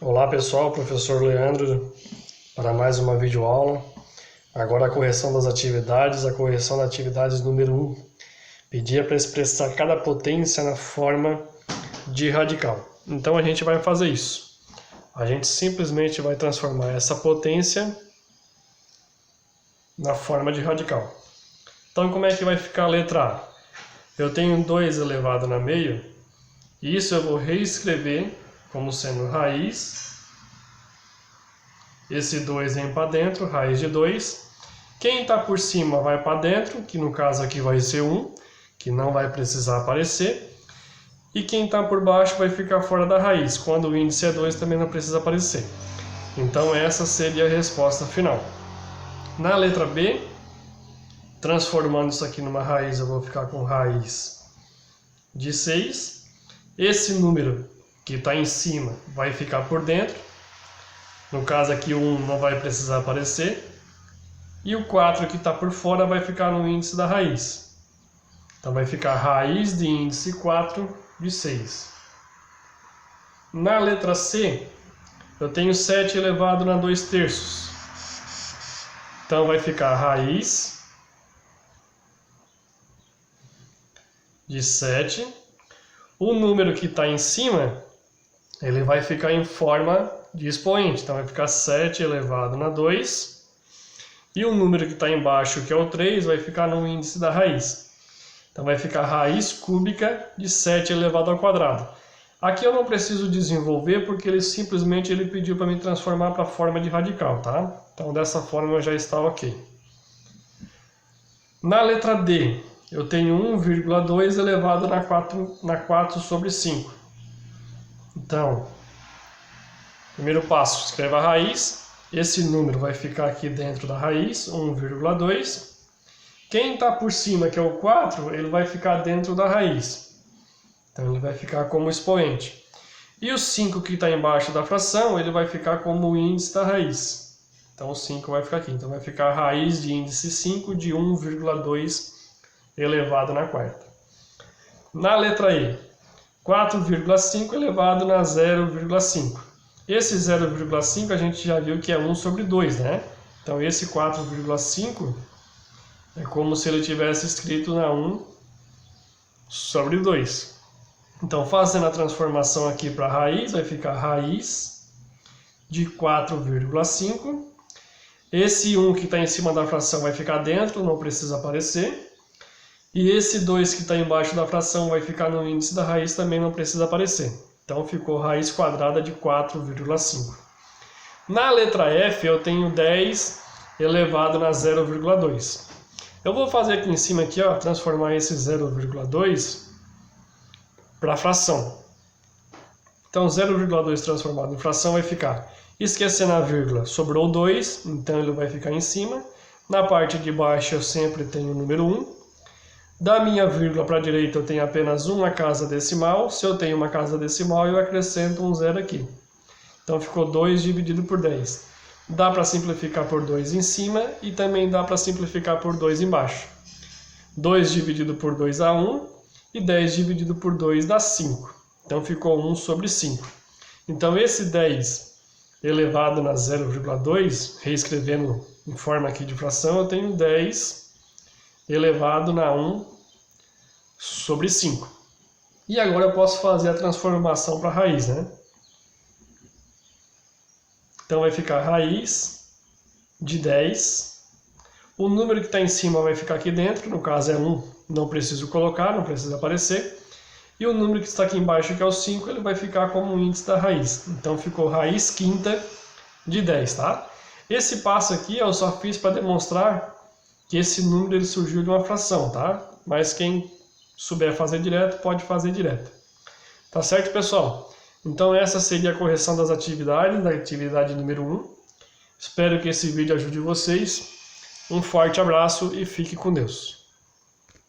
Olá pessoal, professor Leandro para mais uma videoaula. Agora a correção das atividades, a correção da atividade número 1. Pedia para expressar cada potência na forma de radical. Então a gente vai fazer isso. A gente simplesmente vai transformar essa potência na forma de radical. Então como é que vai ficar a letra A? Eu tenho 2 elevado na meio, e isso eu vou reescrever como sendo raiz. Esse 2 vem para dentro, raiz de 2. Quem está por cima vai para dentro, que no caso aqui vai ser 1, que não vai precisar aparecer. E quem está por baixo vai ficar fora da raiz. Quando o índice é 2 também não precisa aparecer. Então essa seria a resposta final. Na letra B, transformando isso aqui numa raiz, eu vou ficar com raiz de 6. Esse número que está em cima vai ficar por dentro. No caso aqui o 1 não vai precisar aparecer. E o 4 que está por fora vai ficar no índice da raiz. Então vai ficar raiz de índice 4 de 6. Na letra C, eu tenho 7 elevado na 2/3. Então vai ficar raiz de 7. O número que está em cima, ele vai ficar em forma de expoente. Então vai ficar 7 elevado na 2. E o número que está embaixo, que é o 3, vai ficar no índice da raiz. Então vai ficar raiz cúbica de 7 elevado ao quadrado. Aqui eu não preciso desenvolver, porque ele simplesmente pediu para me transformar para a forma de radical, tá? Então dessa forma já está ok. Na letra D, eu tenho 1,2 elevado na 4 sobre 5. Então, primeiro passo, escreva a raiz. Esse número vai ficar aqui dentro da raiz, 1,2. Quem está por cima, que é o 4, ele vai ficar dentro da raiz. Então ele vai ficar como expoente. E o 5 que está embaixo da fração, ele vai ficar como o índice da raiz. Então o 5 vai ficar aqui. Então vai ficar a raiz de índice 5 de 1,2 elevado na quarta. Na letra E, 4,5 elevado na 0,5. Esse 0,5 a gente já viu que é 1 sobre 2, né? Então esse 4,5 é como se ele tivesse escrito na 1 sobre 2. Então fazendo a transformação aqui para a raiz, vai ficar raiz de 4,5. Esse 1 que está em cima da fração vai ficar dentro, não precisa aparecer. E esse 2 que está embaixo da fração vai ficar no índice da raiz, também não precisa aparecer. Então ficou raiz quadrada de 4,5. Na letra F eu tenho 10 elevado na 0,2. Eu vou fazer aqui em cima, aqui, ó, transformar esse 0,2 para fração. Então 0,2 transformado em fração vai ficar, esquecendo a vírgula, sobrou 2, então ele vai ficar em cima. Na parte de baixo eu sempre tenho o número 1. Da minha vírgula para a direita eu tenho apenas uma casa decimal. Se eu tenho uma casa decimal, eu acrescento um zero aqui. Então ficou 2 dividido por 10. Dá para simplificar por 2 em cima e também dá para simplificar por 2 embaixo. 2 dividido por 2 dá 1 e 10 dividido por 2 dá 5. Então ficou 1 sobre 5. Então esse 10 elevado na 0,2, reescrevendo em forma aqui de fração, eu tenho 10 elevado na 1 sobre 5. E agora eu posso fazer a transformação para a raiz, né? Então vai ficar raiz de 10. O número que está em cima vai ficar aqui dentro, no caso é 1, não preciso colocar, não precisa aparecer. E o número que está aqui embaixo, que é o 5, ele vai ficar como o índice da raiz. Então ficou raiz quinta de 10, tá? Esse passo aqui eu só fiz para demonstrar que esse número ele surgiu de uma fração, tá? Mas quem souber fazer direto, pode fazer direto. Tá certo, pessoal? Então essa seria a correção das atividades, da atividade número 1. Espero que esse vídeo ajude vocês. Um forte abraço e fique com Deus.